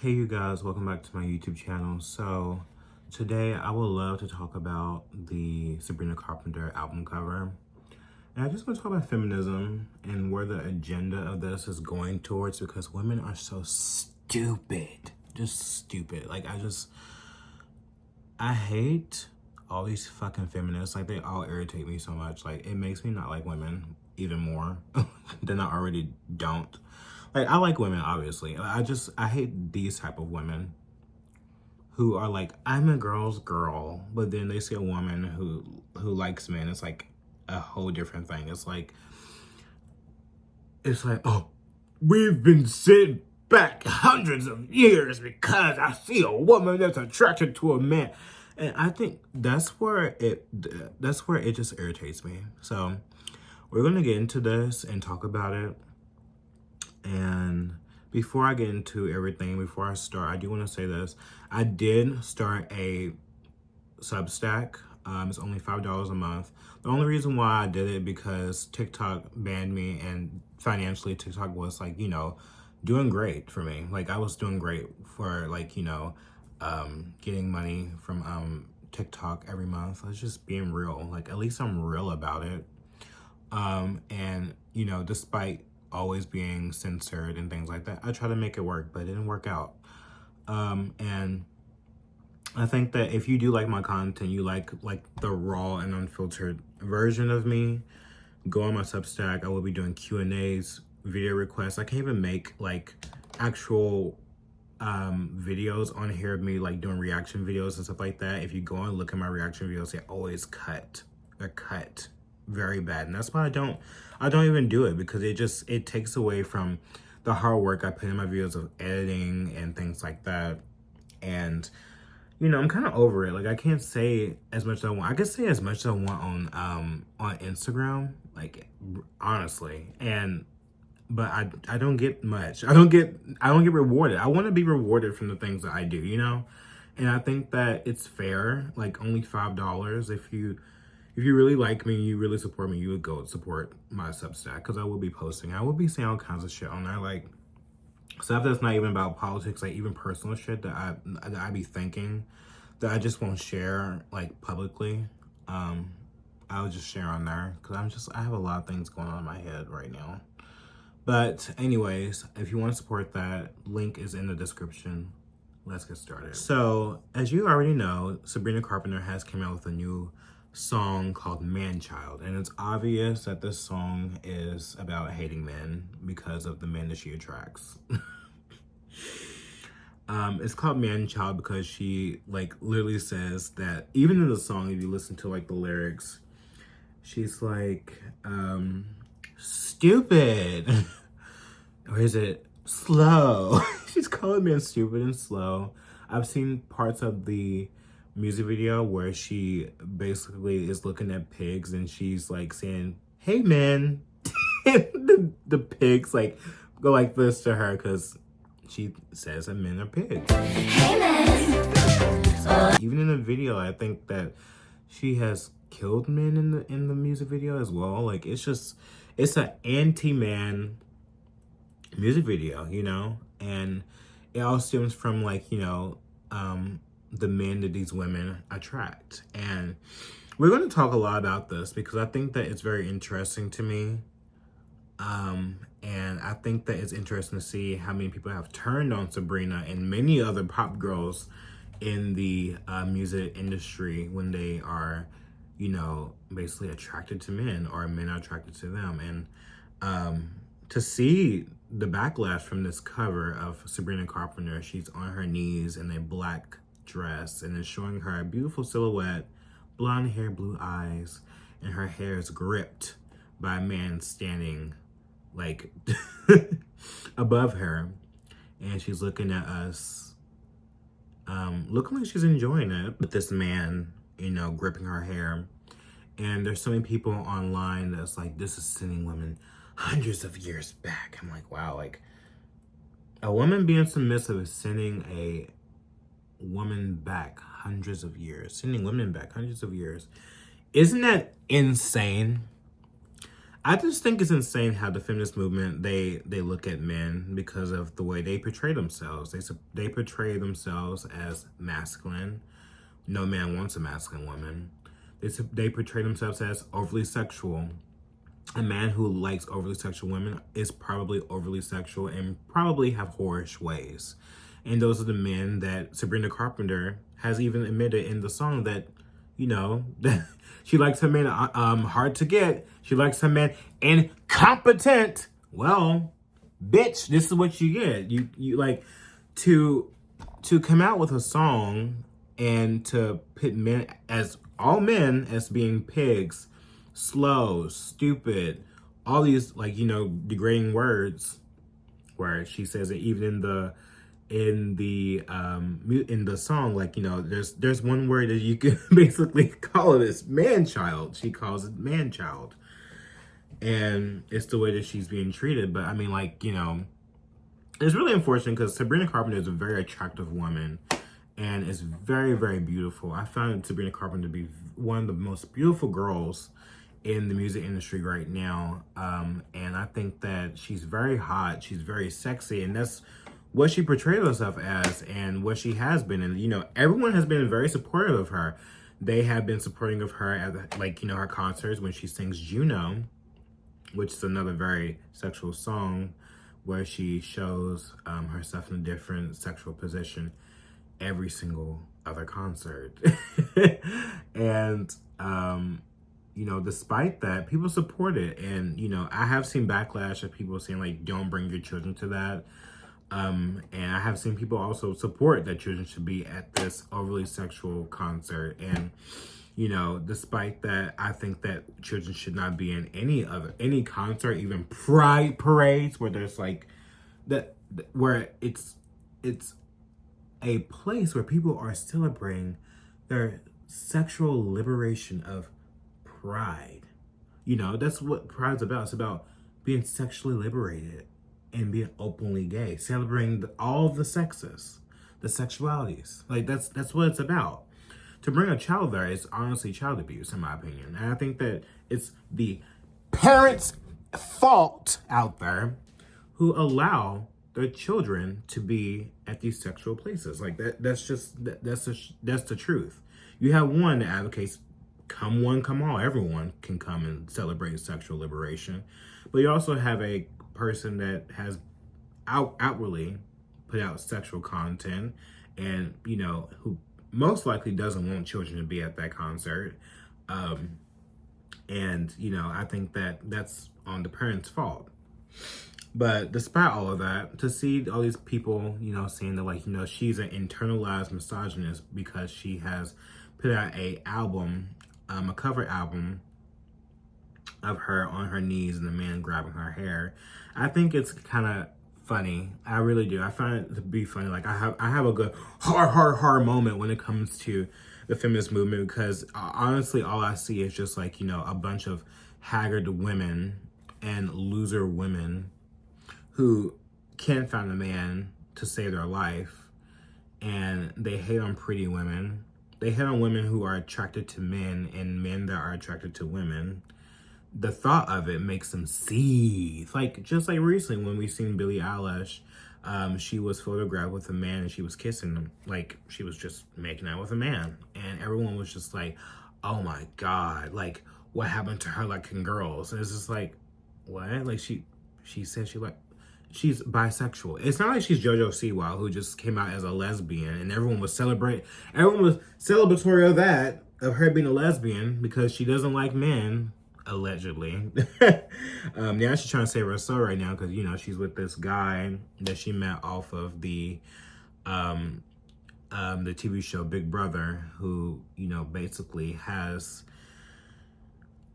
Hey you guys, welcome back to my YouTube channel. So today I would love to talk about the Sabrina Carpenter album cover. And I just want to talk about feminism and where the agenda of this is going towards, because women are so stupid. Just stupid. I hate all these fucking feminists. Like, they all irritate me so much. Like, it makes me not like women even more than I already don't. Like, I like women, obviously. I hate these type of women who are like, I'm a girl's girl, but then they see a woman who likes men. It's like a whole different thing. It's like, oh, we've been sent back hundreds of years because I see a woman that's attracted to a man. And I think that's where it just irritates me. So we're gonna get into this and talk about it. And before I get into everything, before I start, I do want to say this. I did start a Substack. It's only $5 a month. The only reason why I did it because TikTok banned me, and financially TikTok was like, doing great for me. Like, I was doing great for getting money from TikTok every month. I was just being real. Like, at least I'm real about it. And despite always being censored and things like that, I try to make it work, but it didn't work out. And I think that if you do like my content, you like the raw and unfiltered version of me, go on my Substack. I will be doing Q&As, video requests. I can't even make like actual videos on here of me like doing reaction videos and stuff like that. If you go and look at my reaction videos, they always cut. They're cut very bad, and that's why I don't even do it, because it takes away from the hard work I put in my videos of editing and things like that. And I'm kind of over it. Like, I can't say as much as I want. I can say as much as I want on Instagram, like, honestly. But I don't get much. I don't get rewarded. I want to be rewarded from the things that I do, And I think that it's fair. Like, only $5. If you really like me, you really support me, you would go support my Substack, because I will be posting. I will be saying all kinds of shit on there, like stuff that's not even about politics, like even personal shit that I be thinking that I just won't share like publicly. I'll just share on there, because I have a lot of things going on in my head right now. But anyways, if you want to support that, link is in the description. Let's get started. So, as you already know, Sabrina Carpenter has come out with a new song called Manchild, and it's obvious that this song is about hating men because of the men that she attracts. It's called Manchild because she like literally says that, even in the song, if you listen to like the lyrics, she's like, stupid, or is it slow? She's calling men stupid and slow. I've seen parts of the music video where she basically is looking at pigs and she's like saying, hey man. the pigs like go like this to her because she says that men are pigs. Hey man. Even in the video, I think that she has killed men in the music video as well. Like, it's an anti-man music video, and it all stems from like, the men that these women attract. And we're going to talk a lot about this because I think that it's very interesting to me. And I think that it's interesting to see how many people have turned on Sabrina and many other pop girls in the music industry when they are, basically attracted to men, or men are attracted to them. And to see the backlash from this cover of Sabrina Carpenter, she's on her knees in a black dress and is showing her beautiful silhouette, blonde hair, blue eyes, and her hair is gripped by a man standing like above her, and she's looking at us, looking like she's enjoying it, with this man, gripping her hair. And there's so many people online that's like, this is sending women hundreds of years back. I'm like, wow, like a woman being submissive is sending a woman back hundreds of years. Sending women back hundreds of years. Isn't that insane? I just think it's insane how the feminist movement they look at men because of the way they portray themselves. They portray themselves as masculine. No man wants a masculine woman. They portray themselves as overly sexual. A man who likes overly sexual women is probably overly sexual and probably have whorish ways. And those are the men that Sabrina Carpenter has even admitted in the song that, that she likes her men hard to get. She likes her men incompetent. Well, bitch, this is what you get. You like to come out with a song and to pit all men as being pigs, slow, stupid, all these degrading words, where she says it even in the song, there's one word that you can basically call it as manchild. She calls it manchild, and it's the way that she's being treated. But I mean, it's really unfortunate because Sabrina Carpenter is a very attractive woman. And it's very, very beautiful. I found Sabrina Carpenter to be one of the most beautiful girls in the music industry right now. And I think that she's very hot. She's very sexy. And that's what she portrayed herself as and what she has been. And, everyone has been very supportive of her. They have been supporting of her at, her concerts when she sings Juno, which is another very sexual song where she shows herself in a different sexual position every single other concert. And despite that, people support it. And I have seen backlash of people saying don't bring your children to that, and I have seen people also support that children should be at this overly sexual concert. And despite that, I think that children should not be in any concert, even pride parades where there's where it's a place where people are celebrating their sexual liberation of pride. That's what pride's about. It's about being sexually liberated and being openly gay, celebrating all the sexes, the sexualities. That's what it's about. To bring a child there is honestly child abuse, in my opinion. And I think that it's the parents' fault out there who allow their children to be at these sexual places. That's the truth. You have one that advocates come one, come all. Everyone can come and celebrate sexual liberation. But you also have a person that has outwardly put out sexual content and, who most likely doesn't want children to be at that concert. And, I think that that's on the parents' fault. But despite all of that, to see all these people, saying that she's an internalized misogynist because she has put out a cover album of her on her knees and the man grabbing her hair, I think it's kind of funny. I really do. I find it to be funny. I have a good hard moment when it comes to the feminist movement because honestly, all I see is just a bunch of haggard women and loser women who can't find a man to save their life, and they hate on pretty women. They hate on women who are attracted to men and men that are attracted to women. The thought of it makes them seethe. Just recently when we seen Billie Eilish, she was photographed with a man and she was kissing him. She was just making out with a man. And everyone was just oh my God, what happened to her liking girls? And it's just what? She said she's bisexual. It's not like she's JoJo Siwa who just came out as a lesbian and everyone was celebratory of her being a lesbian because she doesn't like men, allegedly. Now she's trying to save her soul right now because she's with this guy that she met off of the TV show Big Brother, who basically has,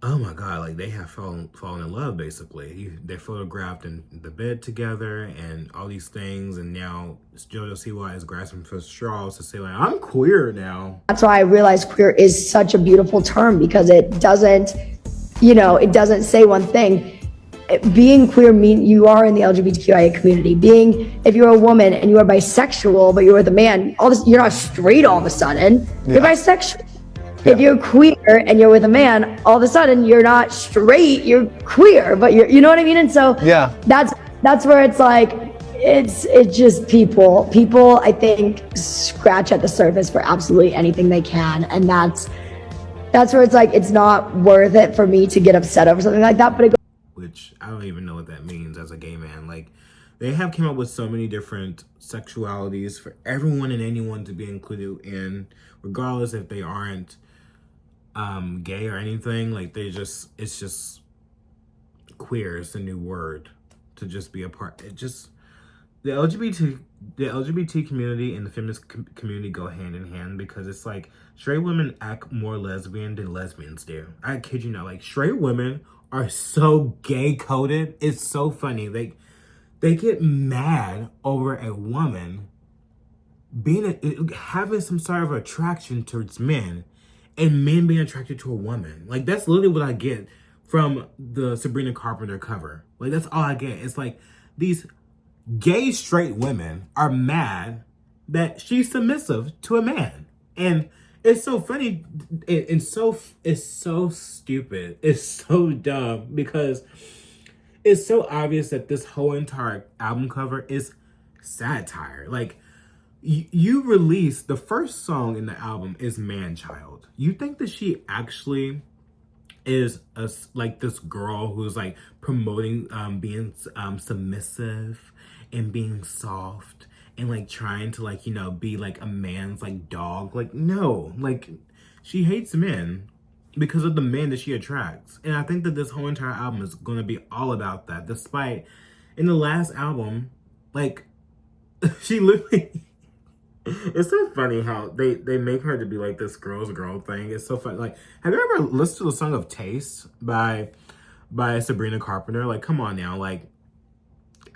oh my God, they have fallen in love, basically. They're photographed in the bed together and all these things. And now JoJo Siwa is grasping for straws to say, I'm queer now. That's why I realized queer is such a beautiful term because it doesn't, it doesn't say one thing. Being queer means you are in the LGBTQIA community. If you're a woman and you are bisexual, but you're with a man, you're not straight all of a sudden. Yeah. You're bisexual. If you're queer and you're with a man, all of a sudden you're not straight, you're queer, but you know what I mean? And so that's where it's like, it's just people I think scratch at the surface for absolutely anything they can. And that's where it's like, it's not worth it for me to get upset over something like that. But which I don't even know what that means as a gay man. Like, they have come up with so many different sexualities for everyone and anyone to be included in, regardless if they aren't gay or anything. Like, it's just queer is the new word to just be a part. It just, the LGBT community and the feminist community go hand in hand, because it's like straight women act more lesbian than lesbians do. I kid you not. Like, straight women are so gay coded. It's so funny. They get mad over a woman having some sort of attraction towards men, and men being attracted to a woman. Like, that's literally what I get from the Sabrina Carpenter cover. Like, that's all I get. It's like these gay straight women are mad that she's submissive to a man. And it's so funny. It's so stupid. It's so dumb, because it's so obvious that this whole entire album cover is satire. Like, you release the first song in the album is Manchild. You think that she actually is like this girl who's like promoting being submissive and being soft and like trying to, like, you know, be like a man's like dog? Like, no. Like, she hates men because of the men that she attracts. And I think that this whole entire album is going to be all about that, despite in the last album, like, she literally it's so funny how they make her to be like this girl's girl thing. It's so funny. Like, have you ever listened to the song of Taste by Sabrina Carpenter? Like, come on now. Like,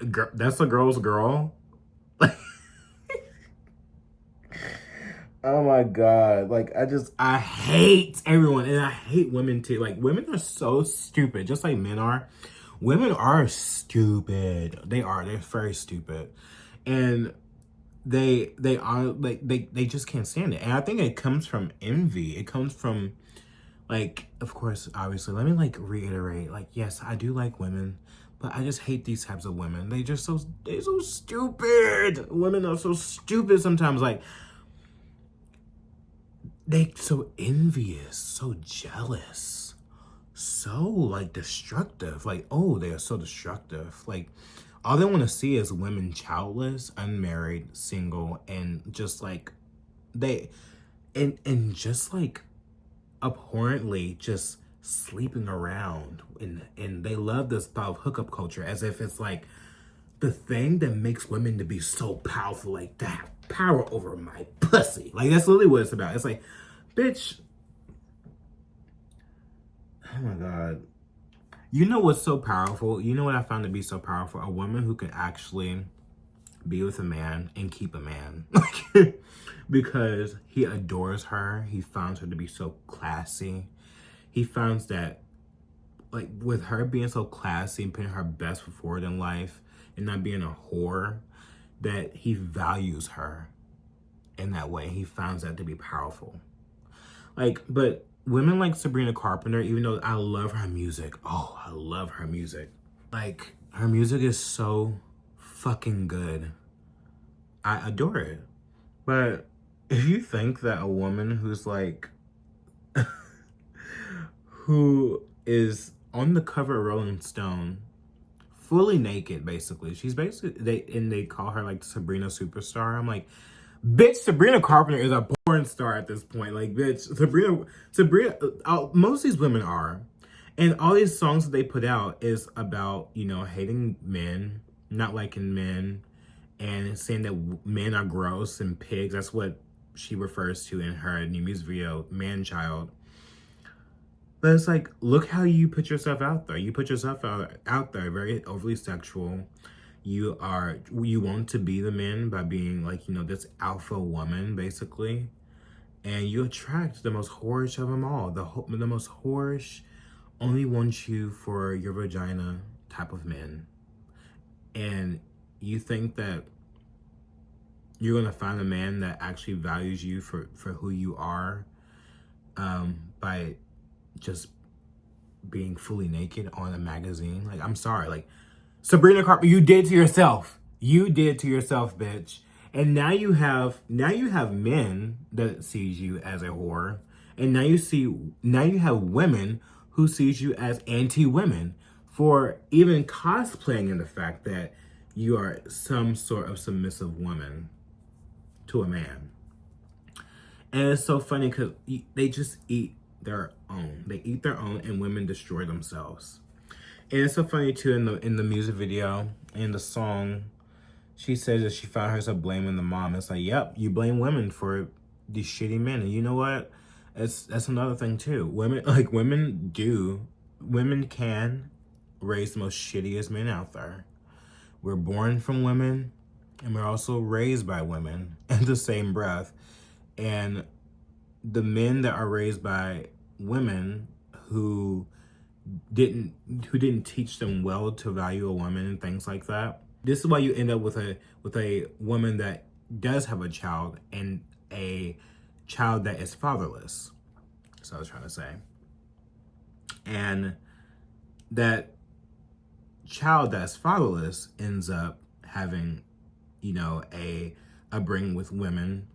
that's a girl's girl. Like, oh my God. Like, I hate everyone, and I hate women too. Like, women are so stupid, just like men are. Women are stupid. They're very stupid. And they are like, they just can't stand it. And I think it comes from envy. It comes from, like, of course, obviously, let me like reiterate, like, yes, I do like women, but I just hate these types of women. They're so stupid. Women are so stupid sometimes. Like, they so envious, so jealous, so like destructive. Like, oh, they are so destructive. Like, all they want to see is women childless, unmarried, single, and just like and just like abhorrently just sleeping around. And they love this style of hookup culture, as if it's like the thing that makes women to be so powerful, like to have power over my pussy. Like, that's literally what it's about. It's like, bitch, oh my God. You know what's so powerful? You know what I found to be so powerful? A woman who can actually be with a man and keep a man. Because he adores her. He finds her to be so classy. He finds that, like, with her being so classy and putting her best foot forward in life and not being a whore, that he values her in that way. He finds that to be powerful. Like, but women like Sabrina Carpenter, even though I love her music, oh, I love her music. Like, her music is so fucking good. I adore it. But if you think that a woman who's like, who is on the cover of Rolling Stone, fully naked, basically. She's basically, they call her like Sabrina Superstar. I'm like, bitch, Sabrina Carpenter is a porn star at this point. Like, bitch, Sabrina, most of these women are. And all these songs that they put out is about, you know, hating men, not liking men, and saying that men are gross and pigs. That's what she refers to in her new music video, Manchild. But it's like, look how you put yourself out there. You put yourself out there, very overly sexual. You want to be the man by being like, you know, this alpha woman, basically. And you attract the most whorish of them all. The most whorish, only wants you for your vagina type of men. And you think that you're going to find a man that actually values you for who you are by just being fully naked on a magazine. Like, I'm sorry, like, Sabrina Carpenter, you did to yourself. You did to yourself, bitch. And now you have men that sees you as a whore, and now you have women who sees you as anti-women for even cosplaying in the fact that you are some sort of submissive woman to a man. And it's so funny because they just eat their own. They eat their own, and women destroy themselves. And it's so funny too, in the music video, in the song, she says that she found herself blaming the mom. It's like, yep, you blame women for these shitty men. And you know what? That's another thing too. Women can raise the most shittiest men out there. We're born from women, and we're also raised by women in the same breath. And the men that are raised by women who didn't teach them well to value a woman and things like that. This is why you end up with a woman that does have a child, and a child that is fatherless. That's what I was trying to say. And that child that's fatherless ends up having, a upbringing with women,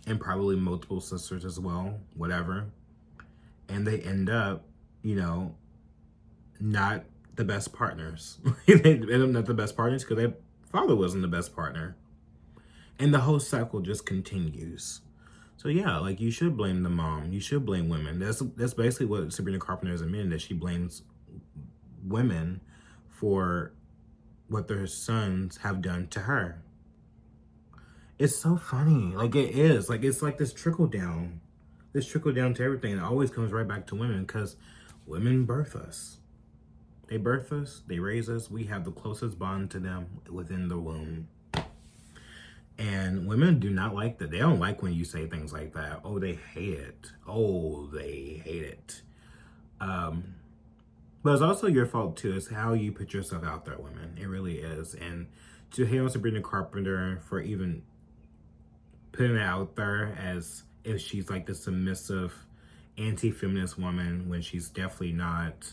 and probably multiple sisters as well, whatever. And they end up, not the best partners. They end up not the best partners because their father wasn't the best partner. And the whole cycle just continues. So yeah, like, you should blame the mom. You should blame women. That's basically what Sabrina Carpenter is admitting, that she blames women for what their sons have done to her. It's so funny. Like, it is. Like, it's like this trickle down. This trickle down to everything. It always comes right back to women, because women birth us. They birth us, they raise us. We have the closest bond to them within the womb. And women do not like that. They don't like when you say things like that. Oh, they hate it. Oh, they hate it. But it's also your fault too. It's how you put yourself out there, women. It really is. And to hate on Sabrina Carpenter for even putting it out there as if she's like the submissive anti-feminist woman, when she's definitely not.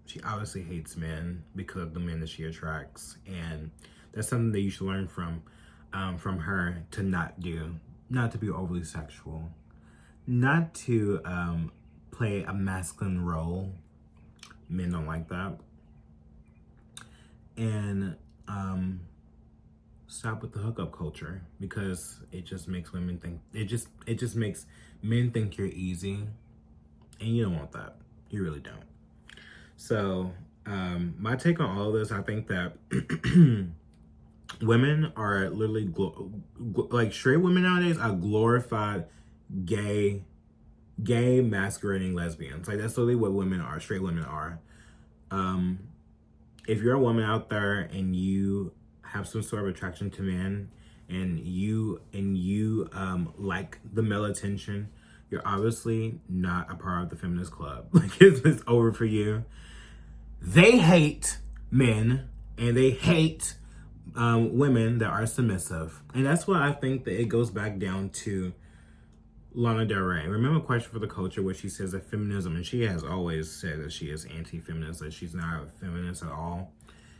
She obviously hates men because of the men that she attracts, and that's something that you should learn from her to not do. Not to be overly sexual, not to play a masculine role. Men don't like that. And stop with the hookup culture, because it just makes women think, it just makes men think you're easy, and you don't want that. You really don't. So my take on all of this, I think that women are literally like, straight women nowadays are glorified gay masquerading lesbians. Like, that's literally what women are. Straight women are. If you're a woman out there and you have some sort of attraction to men, and you like the male attention, you're obviously not a part of the feminist club. Like, it's over for you. They hate men, and they hate women that are submissive. And that's why I think that it goes back down to Lana Del Rey. Remember Question for the Culture, where she says that feminism, and she has always said that she is anti-feminist, that she's not a feminist at all.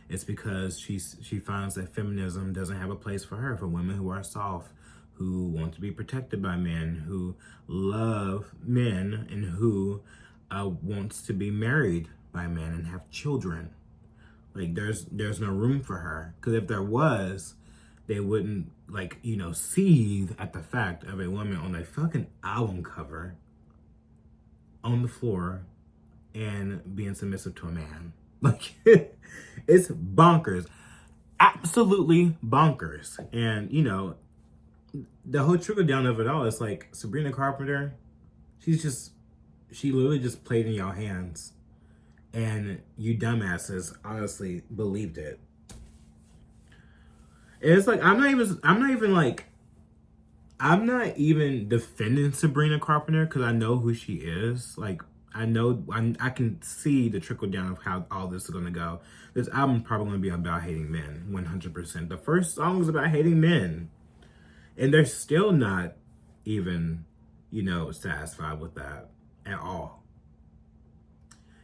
It's because she finds that feminism doesn't have a place for her, for women who are soft, who want to be protected by men, who love men, and who wants to be married by men and have children. Like, there's no room for her, because if there was, they wouldn't, like, seethe at the fact of a woman on a fucking album cover on the floor and being submissive to a man. Like, it's bonkers. Absolutely bonkers. And, the whole trickle down of it all is like, Sabrina Carpenter, she literally just played in y'all hands. And you dumbasses honestly believed it. And it's like, I'm not even defending Sabrina Carpenter, because I know who she is. Like, I can see the trickle down of how all this is going to go. This album's probably going to be about hating men, 100%. The first song is about hating men. And they're still not even, satisfied with that at all.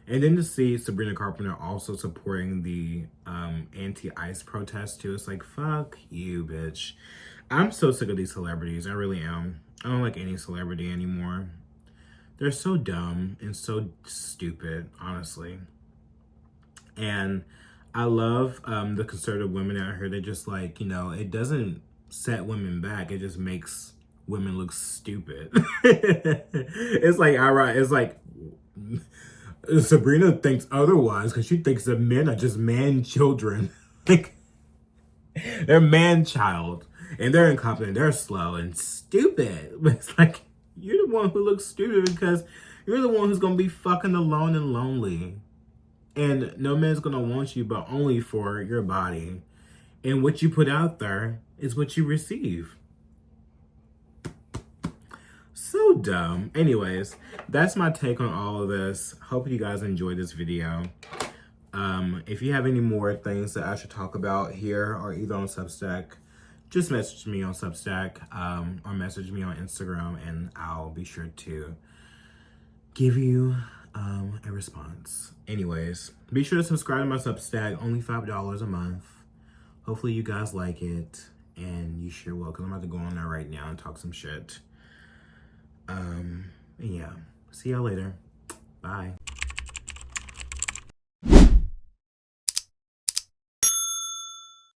And then to see Sabrina Carpenter also supporting the anti-ICE protest too, it's like, fuck you, bitch. I'm so sick of these celebrities. I really am. I don't like any celebrity anymore. They're so dumb and so stupid, honestly. And I love the conservative women out here. They just like, it doesn't set women back. It just makes women look stupid. It's like, all right, it's like Sabrina thinks otherwise because she thinks that men are just man children. Like, they're man-child and they're incompetent, they're slow and stupid. But it's like, you're the one who looks stupid because you're the one who's gonna be fucking alone and lonely. And no man's gonna want you but only for your body. And what you put out there is what you receive. So dumb. Anyways, that's my take on all of this. Hope you guys enjoyed this video. If you have any more things that I should talk about here or either on Substack, just message me on Substack or message me on Instagram and I'll be sure to give you a response. Anyways, be sure to subscribe to my Substack, only $5 a month. Hopefully you guys like it, and you sure will, because I'm about to go on there right now and talk some shit. Yeah, see y'all later. Bye.